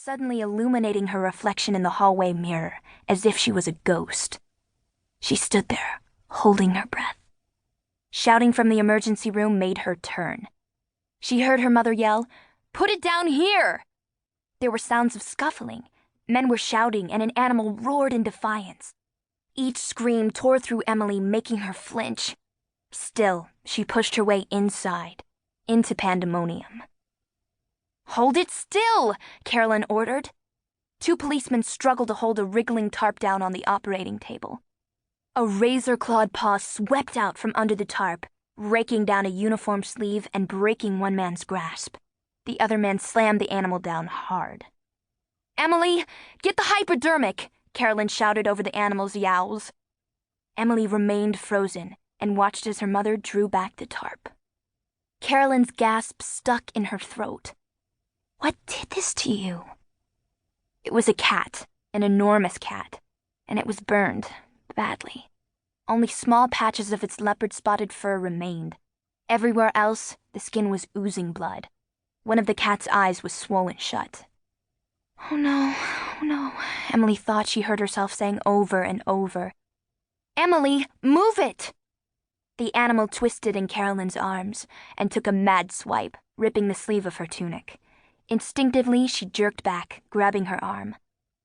suddenly illuminating her reflection in the hallway mirror, as if she was a ghost. She stood there, holding her breath. Shouting from the emergency room made her turn. She heard her mother yell, "Put it down here!" There were sounds of scuffling. Men were shouting, and an animal roared in defiance. Each scream tore through Emily, making her flinch. Still, she pushed her way inside, into pandemonium. "Hold it still!" Carolyn ordered. Two policemen struggled to hold a wriggling tarp down on the operating table. A razor-clawed paw swept out from under the tarp, raking down a uniform sleeve and breaking one man's grasp. The other man slammed the animal down hard. "Emily, get the hypodermic!" Carolyn shouted over the animal's yowls. Emily remained frozen and watched as her mother drew back the tarp. Carolyn's gasp stuck in her throat. "What did this to you?" It was a cat, an enormous cat, and it was burned, badly. Only small patches of its leopard-spotted fur remained. Everywhere else, the skin was oozing blood. One of the cat's eyes was swollen shut. "Oh no, oh no," Emily thought she heard herself saying over and over. "Emily, move it!" The animal twisted in Carolyn's arms and took a mad swipe, ripping the sleeve of her tunic. Instinctively, she jerked back, grabbing her arm.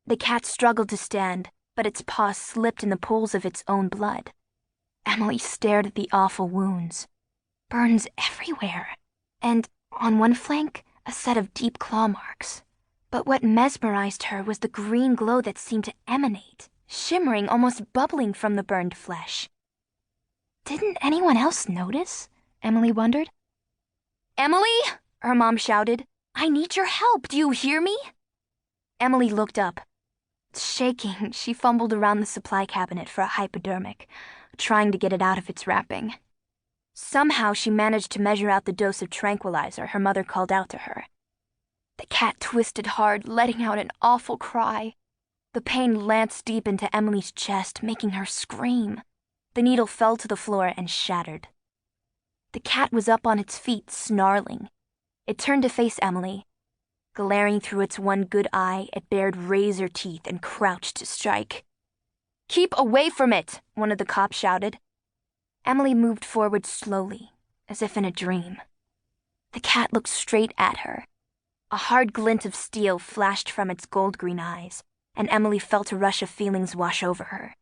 The cat struggled to stand, but its paws slipped in the pools of its own blood. Emily stared at the awful wounds. Burns everywhere, and, on one flank, a set of deep claw marks. But what mesmerized her was the green glow that seemed to emanate, shimmering, almost bubbling from the burned flesh. Didn't anyone else notice? Emily wondered. "Emily!" her mom shouted. "I need your help, do you hear me?" Emily looked up. Shaking, she fumbled around the supply cabinet for a hypodermic, trying to get it out of its wrapping. Somehow she managed to measure out the dose of tranquilizer her mother called out to her. The cat twisted hard, letting out an awful cry. The pain lanced deep into Emily's chest, making her scream. The needle fell to the floor and shattered. The cat was up on its feet, snarling. It turned to face Emily. Glaring through its one good eye, it bared razor teeth and crouched to strike. "Keep away from it!" one of the cops shouted. Emily moved forward slowly, as if in a dream. The cat looked straight at her. A hard glint of steel flashed from its gold-green eyes, and Emily felt a rush of feelings wash over her.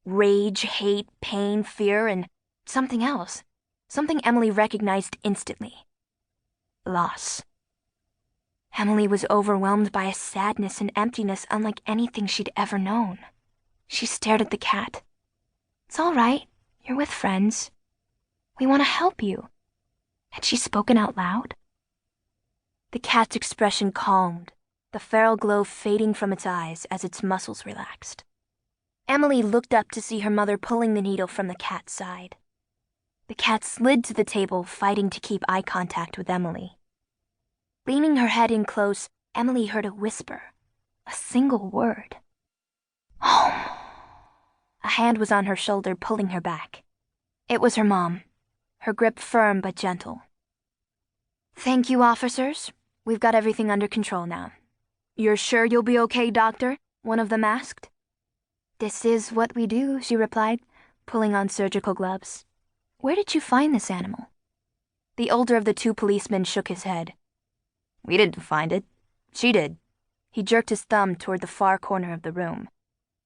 Rage, hate, pain, fear, and something else. Something Emily recognized instantly. Loss. Emily was overwhelmed by a sadness and emptiness unlike anything she'd ever known. She stared at the cat. "It's all right. You're with friends. We want to help you." Had she spoken out loud? The cat's expression calmed, the feral glow fading from its eyes as its muscles relaxed. Emily looked up to see her mother pulling the needle from the cat's side. The cat slid to the table, fighting to keep eye contact with Emily. Leaning her head in close, Emily heard a whisper, a single word. "Home." A hand was on her shoulder, pulling her back. It was her mom, her grip firm but gentle. "Thank you, officers. We've got everything under control now." "You're sure you'll be okay, doctor?" one of them asked. "This is what we do," she replied, pulling on surgical gloves. "Where did you find this animal?" The older of the two policemen shook his head. "We didn't find it. She did." He jerked his thumb toward the far corner of the room.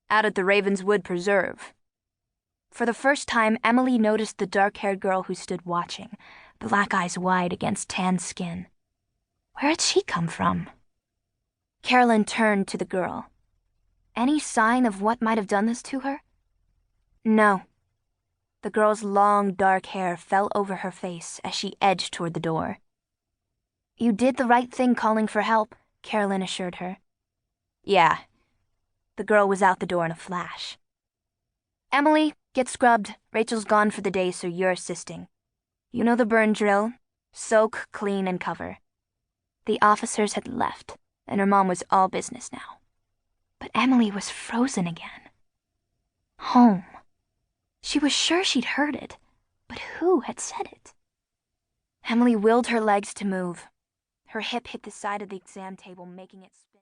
"Out at the Ravenswood Preserve." For the first time, Emily noticed the dark-haired girl who stood watching, black eyes wide against tan skin. Where had she come from? Carolyn turned to the girl. Any sign of what might have done this to her? No. The girl's long, dark hair fell over her face as she edged toward the door. "You did the right thing calling for help," Carolyn assured her. "Yeah." The girl was out the door in a flash. "Emily, get scrubbed. Rachel's gone for the day, so you're assisting. You know the burn drill. Soak, clean, and cover." The officers had left, and her mom was all business now. But Emily was frozen again. Home. She was sure she'd heard it, but who had said it? Emily willed her legs to move. Her hip hit the side of the exam table, making it spin.